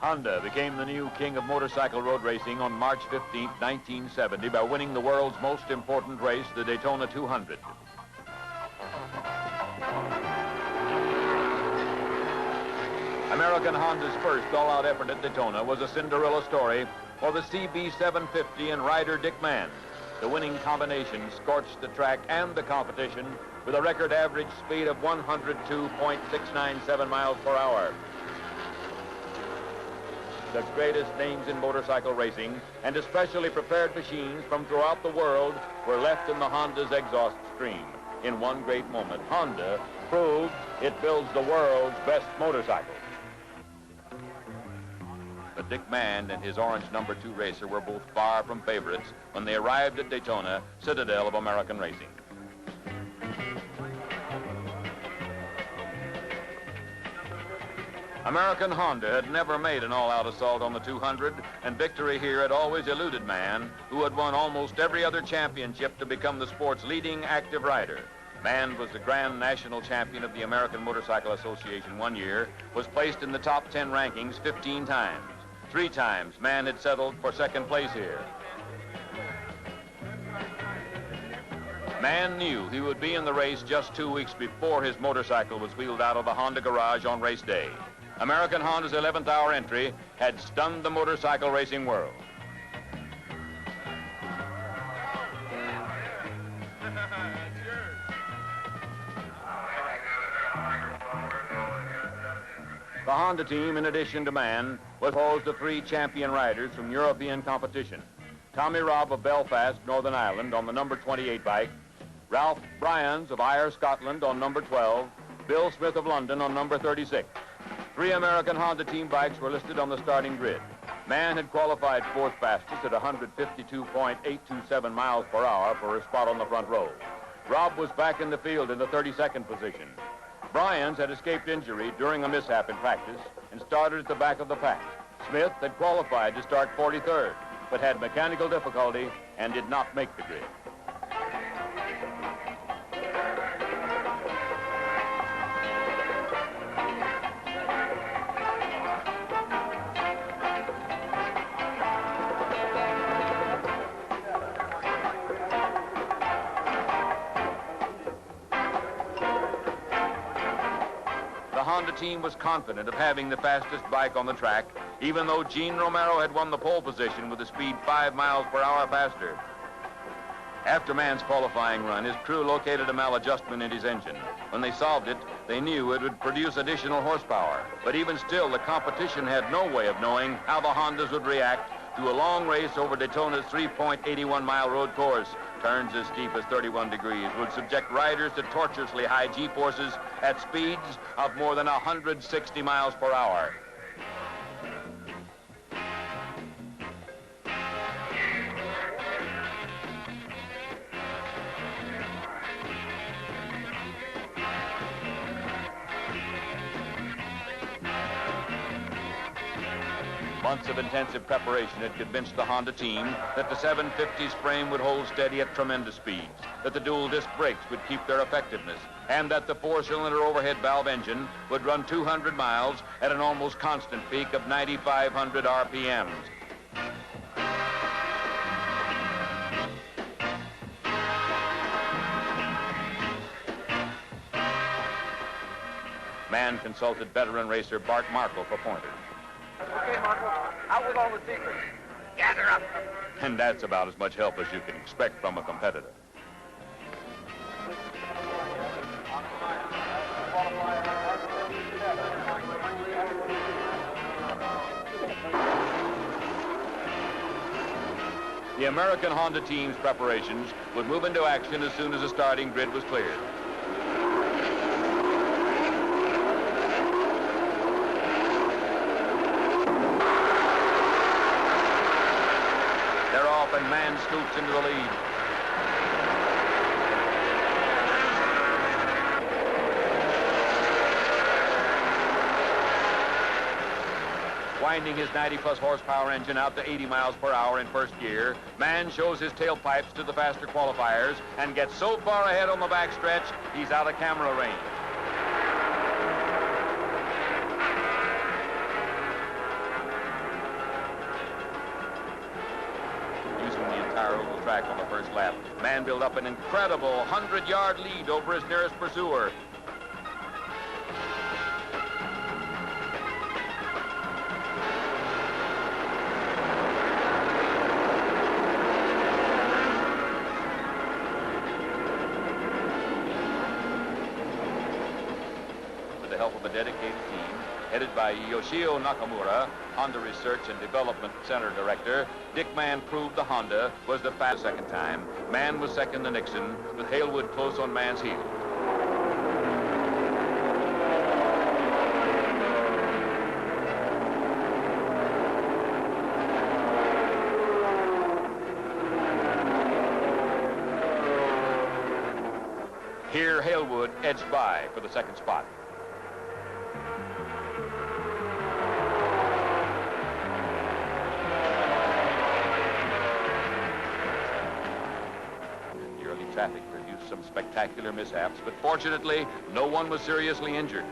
Honda became the new king of motorcycle road racing on March 15, 1970 by winning the world's most important race, the Daytona 200. American Honda's first all-out effort at Daytona was a Cinderella story for the CB750 and rider Dick Mann. The winning combination scorched the track and the competition with a record average speed of 102.697 miles per hour. The greatest names in motorcycle racing and especially prepared machines from throughout the world were left in the Honda's exhaust stream. In one great moment, Honda proved it builds the world's best motorcycles. But Dick Mann and his orange number 2 racer were both far from favorites when they arrived at Daytona, citadel of American racing. American Honda had never made an all-out assault on the 200, and victory here had always eluded Mann, who had won almost every other championship to become the sport's leading active rider. Mann was the Grand National Champion of the American Motorcycle Association one year, was placed in the top 10 rankings 15 times. 3 times, Mann had settled for second place here. Mann knew he would be in the race just 2 weeks before his motorcycle was wheeled out of the Honda garage on race day. American Honda's 11th hour entry had stunned the motorcycle racing world. The Honda team, in addition to Mann, was composed of 3 champion riders from European competition. Tommy Robb of Belfast, Northern Ireland, on the number 28 bike, Ralph Bryans of Ayr, Scotland, on number 12, Bill Smith of London on number 36. 3 American Honda team bikes were listed on the starting grid. Mann had qualified 4th fastest at 152.827 miles per hour for a spot on the front row. Robb was back in the field in the 32nd position. Bryans had escaped injury during a mishap in practice and started at the back of the pack. Smith had qualified to start 43rd, but had mechanical difficulty and did not make the grid. The Honda team was confident of having the fastest bike on the track, even though Gene Romero had won the pole position with a speed 5 miles per hour faster. After Mann's qualifying run, his crew located a maladjustment in his engine. When they solved it, they knew it would produce additional horsepower. But even still, the competition had no way of knowing how the Hondas would react to a long race over Daytona's 3.81-mile road course. Turns as steep as 31 degrees would subject riders to tortuously high G-forces at speeds of more than 160 miles per hour. Months of intensive preparation had convinced the Honda team that the 750's frame would hold steady at tremendous speeds, that the dual disc brakes would keep their effectiveness, and that the 4-cylinder overhead valve engine would run 200 miles at an almost constant peak of 9,500 RPMs. Mann consulted veteran racer Bart Markle for pointers. Okay, Marco, out with all the secrets. Gather up. And that's about as much help as you can expect from a competitor. The American Honda team's preparations would move into action as soon as the starting grid was cleared. They're off and Mann scoots into the lead. Winding his 90-plus horsepower engine out to 80 miles per hour in first gear, Mann shows his tailpipes to the faster qualifiers and gets so far ahead on the backstretch, he's out of camera range. car over the track on the first lap. Mann built up an incredible 100-yard lead over his nearest pursuer. With the help of a dedicated team, headed by Yoshio Nakamura, Honda Research and Development Center Director, Dick Mann proved the Honda was the fastest second time. Mann was second to Nixon, with Halewood close on Mann's heels. Here, Halewood edged by for the second spot. Traffic produced some spectacular mishaps, but fortunately, no one was seriously injured.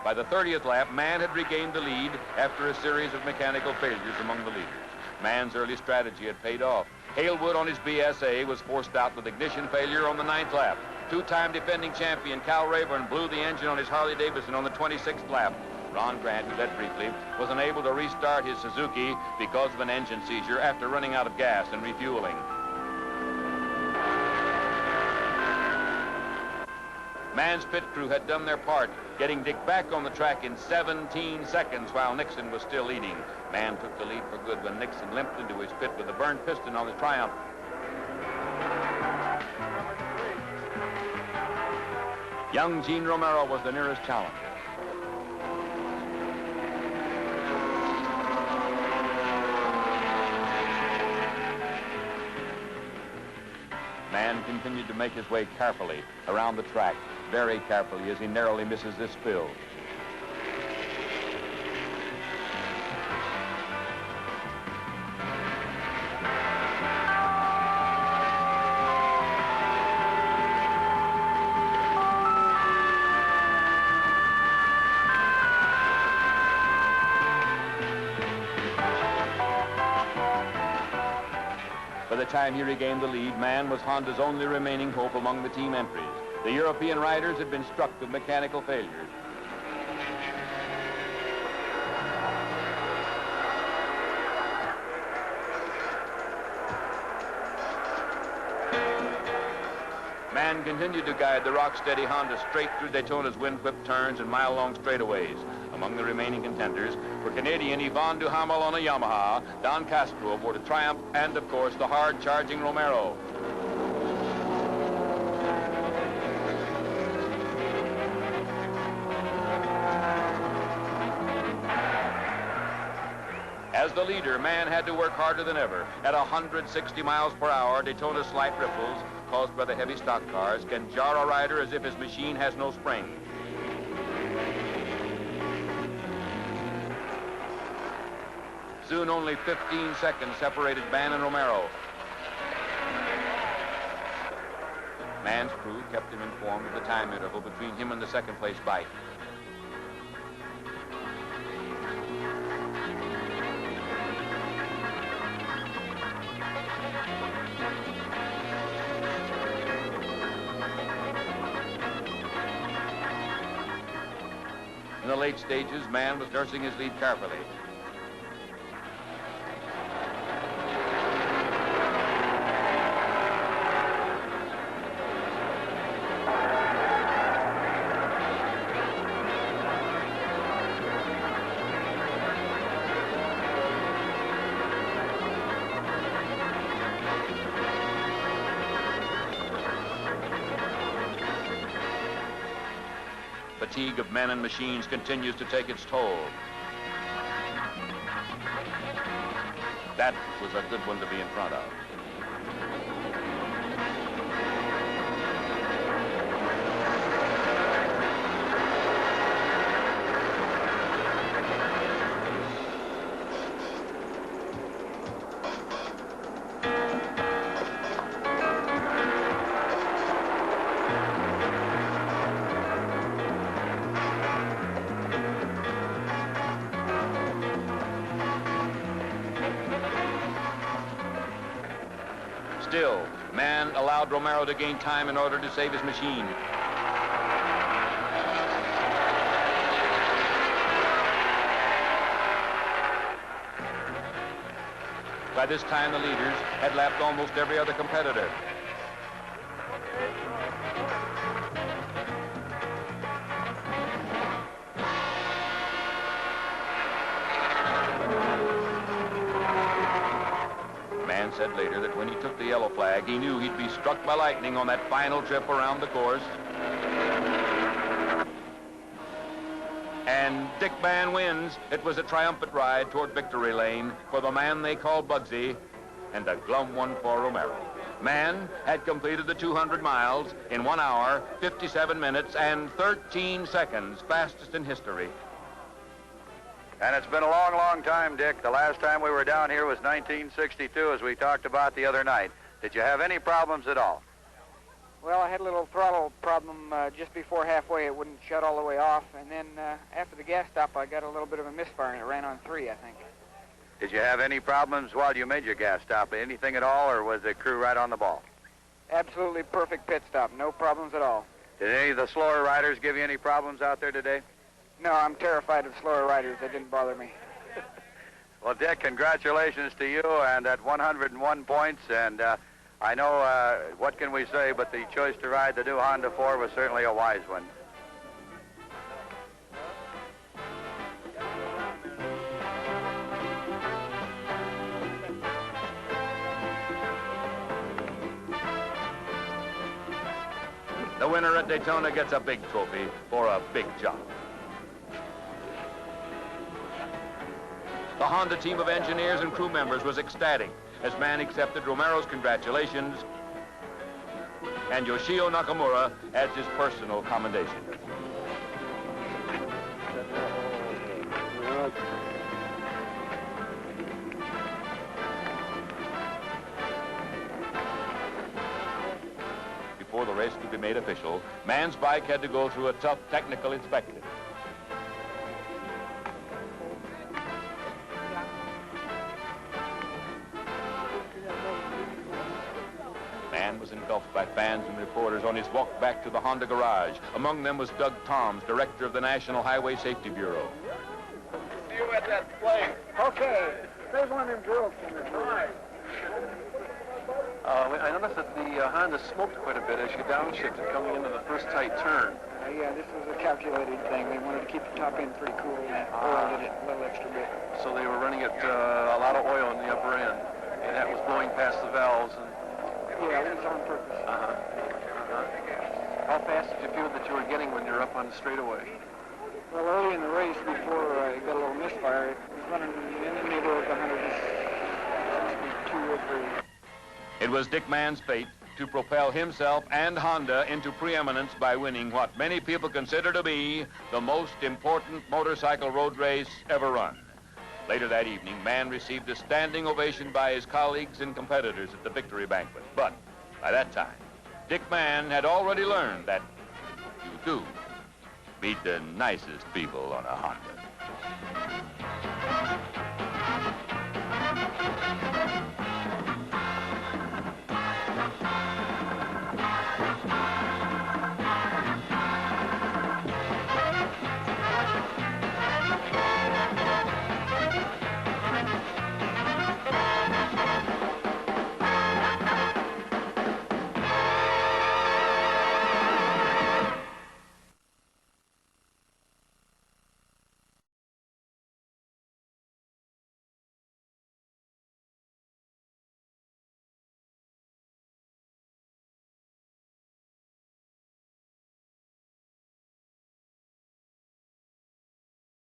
By the 30th lap, Mann had regained the lead after a series of mechanical failures among the leaders. Mann's early strategy had paid off. Halewood on his BSA was forced out with ignition failure on the 9th lap. Two-time defending champion Cal Rayburn blew the engine on his Harley-Davidson on the 26th lap. Ron Grant, who led briefly, was unable to restart his Suzuki because of an engine seizure after running out of gas and refueling. Mann's pit crew had done their part, getting Dick back on the track in 17 seconds while Nixon was still leading. Mann took the lead for good when Nixon limped into his pit with a burned piston on the Triumph. Young Gene Romero was the nearest challenger. Mann continued to make his way carefully around the track, very carefully as he narrowly misses this spill. By the time he regained the lead, Mann was Honda's only remaining hope among the team entries. The European riders had been struck with mechanical failures. Mann continued to guide the rock-steady Honda straight through Daytona's wind-whipped turns and mile-long straightaways. Among the remaining contenders were Canadian Yvon Duhamel on a Yamaha, Don Castro aboard a Triumph, and, of course, the hard-charging Romero. As the leader, Mann had to work harder than ever. At 160 miles per hour, Daytona's slight ripples, caused by the heavy stock cars, can jar a rider as if his machine has no spring. Soon, only 15 seconds separated Mann and Romero. Mann's crew kept him informed of the time interval between him and the second-place bike. In the late stages, Mann was nursing his lead carefully. Fatigue of men and machines continues to take its toll. That was a good one to be in front of. Still, Mann allowed Romero to gain time in order to save his machine. By this time, the leaders had lapped almost every other competitor. Mann said later that when he took the yellow flag, he knew he'd be struck by lightning on that final trip around the course. And Dick Mann wins. It was a triumphant ride toward victory lane for the man they called Bugsy, and a glum one for Romero. Mann had completed the 200 miles in 1 hour, 57 minutes, and 13 seconds, fastest in history. And it's been a long, long time, Dick. The last time we were down here was 1962, as we talked about the other night. Did you have any problems at all? Well, I had a little throttle problem just before halfway. It wouldn't shut all the way off. And then after the gas stop, I got a little bit of a misfire, and it ran on 3, I think. Did you have any problems while you made your gas stop? Anything at all, or was the crew right on the ball? Absolutely perfect pit stop. No problems at all. Did any of the slower riders give you any problems out there today? No, I'm terrified of slower riders. They didn't bother me. Well, Dick, congratulations to you and at 101 points. And I know, what can we say, but the choice to ride the new Honda 4 was certainly a wise one. The winner at Daytona gets a big trophy for a big job. The Honda team of engineers and crew members was ecstatic as Mann accepted Romero's congratulations and Yoshio Nakamura adds his personal commendation. Before the race could be made official, Mann's bike had to go through a tough technical inspection. Mann was engulfed by fans and reporters on his walk back to the Honda garage. Among them was Doug Toms, director of the National Highway Safety Bureau. See you at that plane. Okay. There's one of them girls from the drive. I noticed that the Honda smoked quite a bit as you downshifted coming into the first tight turn. Yeah, this was a calculated thing. They wanted to keep the top end pretty cool and oiled it a little extra bit. So they were running it a lot of oil in the upper end, and that was blowing past the valves. And Yeah, it was on purpose. How fast did you feel that you were getting when you were up on the straightaway? Well, early in the race, before it got a little misfire, it was running in the neighborhood of 162 or 3. It was Dick Mann's fate to propel himself and Honda into preeminence by winning what many people consider to be the most important motorcycle road race ever run. Later that evening, Mann received a standing ovation by his colleagues and competitors at the victory banquet. But by that time, Dick Mann had already learned that you do meet the nicest people on a Honda.